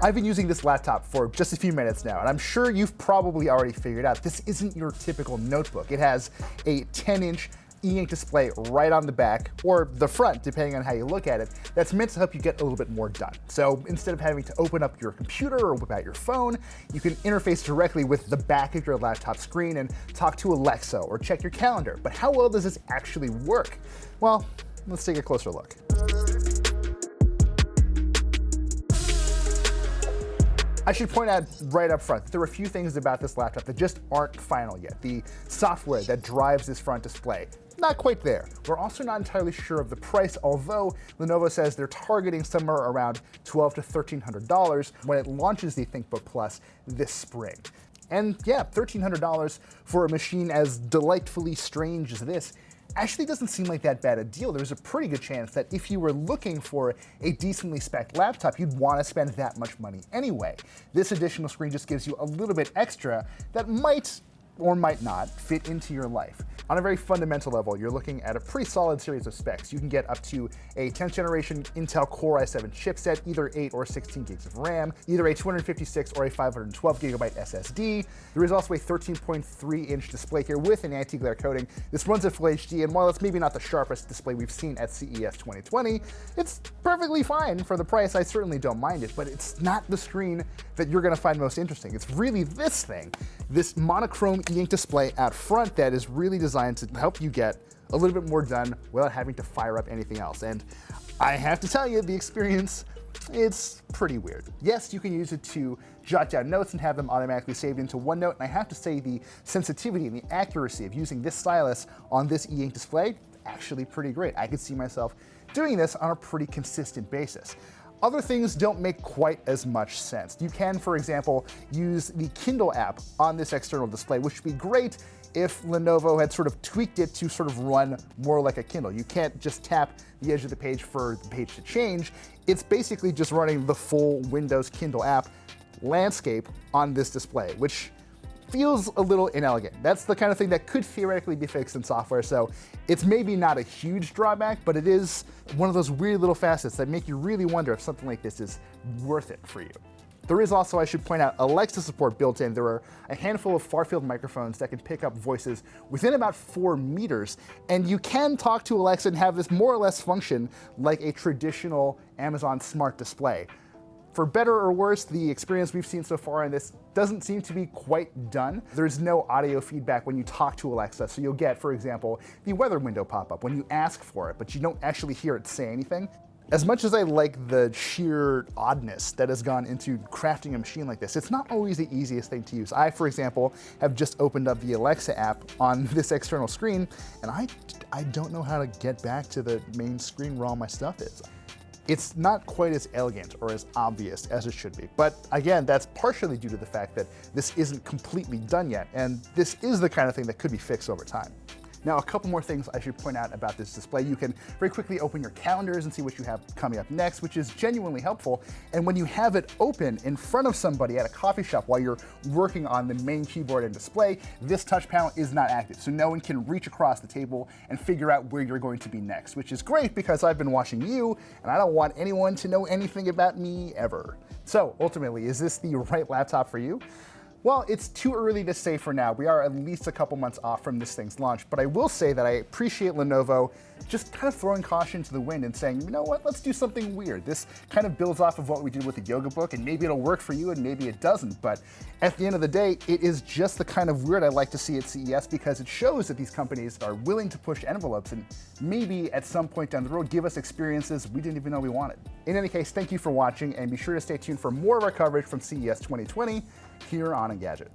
I've been using this laptop for just a few minutes now, and I'm sure you've probably already figured out this isn't your typical notebook. It has a 10-inch e-ink display right on the back, or the front, depending on how you look at it, that's meant to help you get a little bit more done. So instead of having to open up your computer or whip out your phone, you can interface directly with the back of your laptop screen and talk to Alexa or check your calendar. But how well does this actually work? Well, let's take a closer look. I should point out right up front that there are a few things about this laptop that just aren't final yet. The software that drives this front display, not quite there. We're also not entirely sure of the price, although Lenovo says they're targeting somewhere around $1,200 to $1,300 when it launches the ThinkBook Plus this spring. And yeah, $1,300 for a machine as delightfully strange as this actually doesn't seem like that bad a deal. There's a pretty good chance that if you were looking for a decently spec'd laptop, you'd want to spend that much money anyway. This additional screen just gives you a little bit extra that might or might not fit into your life. On a very fundamental level, you're looking at a pretty solid series of specs. You can get up to a 10th generation Intel Core i7 chipset, either 8 or 16 gigs of RAM, either a 256 or a 512 gigabyte SSD. There is also a 13.3-inch display here with an anti-glare coating. This runs at Full HD, and while it's maybe not the sharpest display we've seen at CES 2020, it's perfectly fine for the price. I certainly don't mind it, but it's not the screen that you're gonna find most interesting. It's really this thing, this monochrome e-ink display out front that is really designed to help you get a little bit more done without having to fire up anything else. And I have to tell you, the experience, it's pretty weird. Yes, you can use it to jot down notes and have them automatically saved into OneNote, and I have to say the sensitivity and the accuracy of using this stylus on this e-ink display, actually pretty great. I could see myself doing this on a pretty consistent basis. Other things don't make quite as much sense. You can, for example, use the Kindle app on this external display, which would be great if Lenovo had sort of tweaked it to sort of run more like a Kindle. You can't just tap the edge of the page for the page to change. It's basically just running the full Windows Kindle app landscape on this display, which feels a little inelegant. That's the kind of thing that could theoretically be fixed in software, so it's maybe not a huge drawback, but it is one of those weird little facets that make you really wonder if something like this is worth it for you. There is also, I should point out, Alexa support built in. There are a handful of far-field microphones that can pick up voices within about 4 meters, and you can talk to Alexa and have this more or less function like a traditional Amazon Smart display. For better or worse, the experience we've seen so far in this doesn't seem to be quite done. There's no audio feedback when you talk to Alexa, so you'll get, for example, the weather window pop up when you ask for it, but you don't actually hear it say anything. As much as I like the sheer oddness that has gone into crafting a machine like this, it's not always the easiest thing to use. I, for example, have just opened up the Alexa app on this external screen, and I don't know how to get back to the main screen where all my stuff is. It's not quite as elegant or as obvious as it should be. But again, that's partially due to the fact that this isn't completely done yet, and this is the kind of thing that could be fixed over time. Now, a couple more things I should point out about this display. You can very quickly open your calendars and see what you have coming up next, which is genuinely helpful. And when you have it open in front of somebody at a coffee shop while you're working on the main keyboard and display, this touch panel is not active. So no one can reach across the table and figure out where you're going to be next, which is great because I've been watching you and I don't want anyone to know anything about me ever. So ultimately, is this the right laptop for you? Well, it's too early to say for now. We are at least a couple months off from this thing's launch, but I will say that I appreciate Lenovo just kind of throwing caution to the wind and saying, you know what, let's do something weird. This kind of builds off of what we did with the Yoga Book, and maybe it'll work for you and maybe it doesn't, but at the end of the day, it is just the kind of weird I like to see at CES because it shows that these companies are willing to push envelopes and maybe at some point down the road give us experiences we didn't even know we wanted. In any case, thank you for watching, and be sure to stay tuned for more of our coverage from CES 2020 here on Engadget.